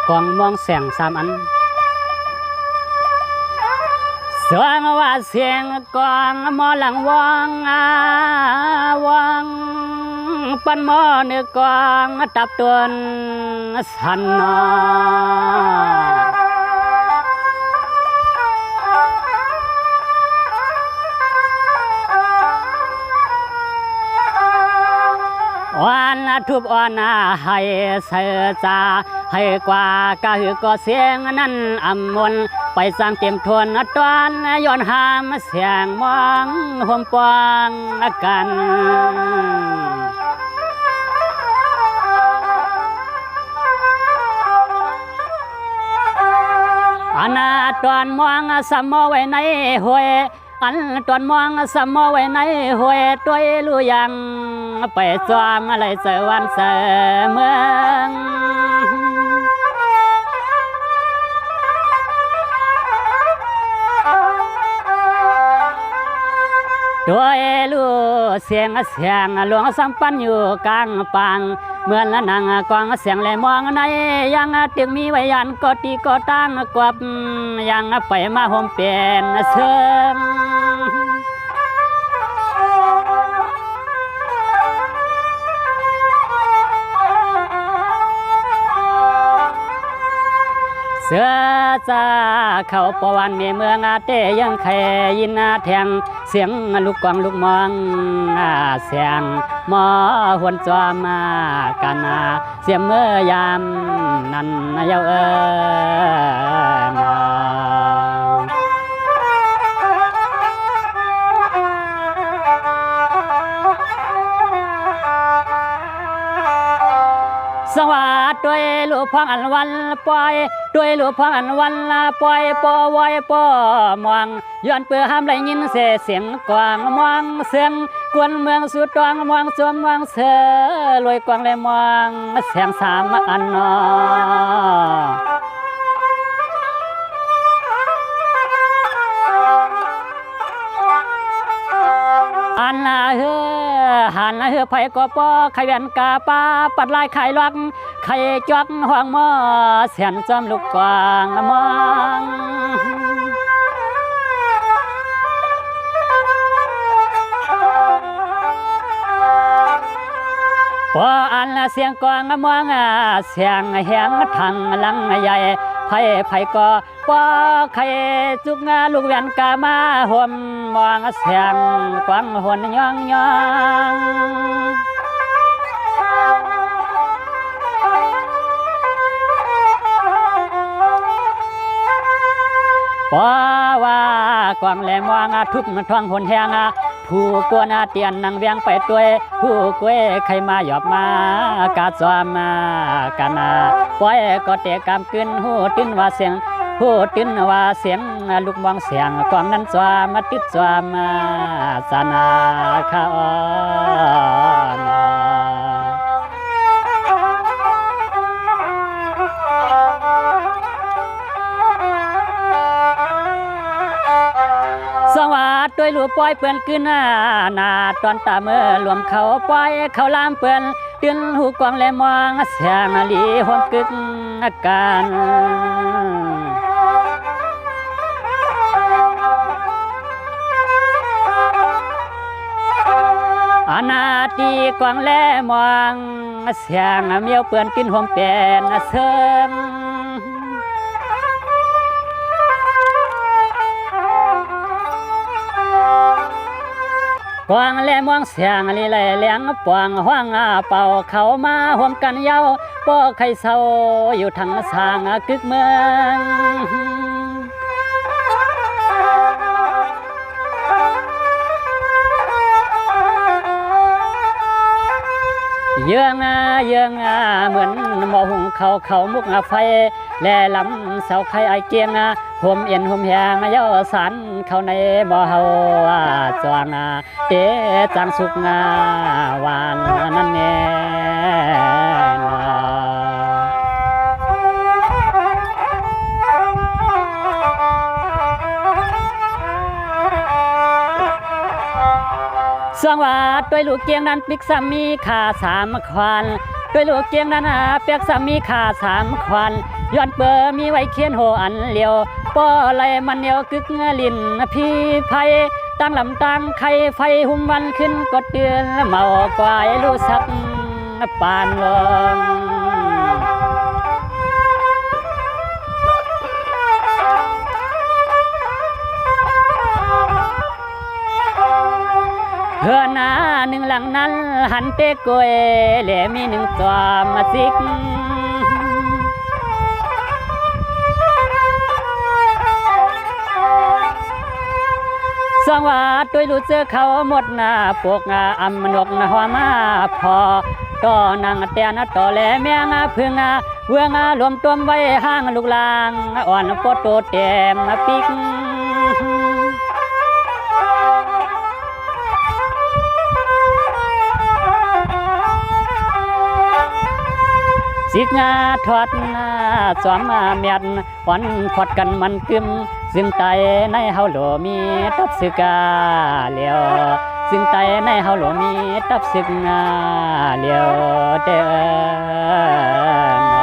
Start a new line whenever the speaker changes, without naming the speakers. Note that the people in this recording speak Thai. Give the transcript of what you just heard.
กองมองแสงสามอันสวงว่าเสียงกองมอหลังวังวังปันมอเนื้อกองตับตวนสันนอวันทุบอ่อนให้เสือจาให้กว่ากะหือก็เสียงนั้นอำมนไปสร้างเต็มทวนตอนย้อนหามเสียงมองห่มปองกันอันตอนมองสมอไว้ในห้วยอันตอนมองสมอไว้ในห้วยตัวรู้ยังไปจอมอะไรเสวันเสเมืองด้วยลูเสียงหลวงสัมปันอยู่กลางปังเหมือนละนางกองเสียงเลยมองในยังตึงมีไว้ยันก็ตีก็ตั้งกวบยังไปมาห่มเป็นเสริมเสือจะเข้าปวันมีเมืองเตยังใครยินแทงเสียงลูกกวางลูกมองเสียงหมอหวนจอมากันเสียงเมื่อยามนั้นเยาสวัสดีด้วยลูกพังอันวันปล่อยด้วยลูกพังอันวันปล่อยปอไว้ปอมองย้อนเปื่อห้ามได้ยินเสียงกวางมองเสียงกวนเมืองสุดตวงมองจมมองเสือลอยกวางเลยมองเสียงสามอันนออันเฮือหันเฮือไผ่ก็ปอไข่แวนกาปาปัดลายไข่ลวกไข่จอกห่วงหม้อเสียนจอมลูกกวางมองพออันเสียงกวางมองเสียงแหงทางลังใหญ่ไผ่ก็ปอไข่จุกลูกแวนกามาห่มมองเสียงกวางหวนย่องย่องปอว่ากวางแหลมวางทุบท้องหนแหงผู้กวนเตียนนางเวียงไปด้วยผู้กวยใครมาหยอบมากาจอมกันปล่อยก็เตะกำกึนหูติ้นว่าเสียงหูติ้นว่าเสียงลูกมองเสียงกวางนั้นจอมติดจอมสนาข้าสวัสดีด้วยลูกปล่อยเปื่อนขึ้นหน้าตอนตาเมื่อรวมเขาปล่อยเขาลามเปื่อนเตือนหูกวางเลยมองเสียงลีห่วงกึกอาการอนาตีกวางแลมองเสียงเมียวเปื่อนกินห่มเป็นเสริมกวางแลมองเสียงลีไหลเลี้ยงปวงห้องเป่าเขามาห่วมกันเย้าปอไข่เศร้าอยู่ทางสางกึกเมืองเยื่องเหมือนหม้อหุงเขามุกไฟแล่ลำเสาไข่ไอเกียงห่มเอ็นห่มแหงเย้าสันเข้าในบ่อเฮาจวนเตจังสุกวานนั่นแน่ สวงว่าด้วยลูกเกียงนั้นปิกสามีขาสามควาน ด้วยลูกเกียงนั้นเปียกสามีขา3 ควันย้อนเปอมีไว้เขียนโหอันเลียวป้อไหลมันเหนียวกึกลินพี่ไผตั้งลำตังไข่ไฟหุ่มวันขึ้นกดเดือนเมากวายรู้สักปานลงเฮือหน้า1 หลังนั้นหันเตะกวยแหลมี1 ตัวมาสิกสองว่าด้วยรู้เจอเขาหมดหน้าปกอำนกหัวมาพอต่อนางเตียนต่อแลแมงพึ่งเวงรวมตัวไว้ห้างลูกลางอ่อนโปโตเต็มปิกสิกทอดสวมเมียนวันพอดกันมันกึมซึ่งไตในเฮาโหลมีตับสึกาเลียวซึ่งไตในเฮาโหลมีตับสึกาเลียวเด้อ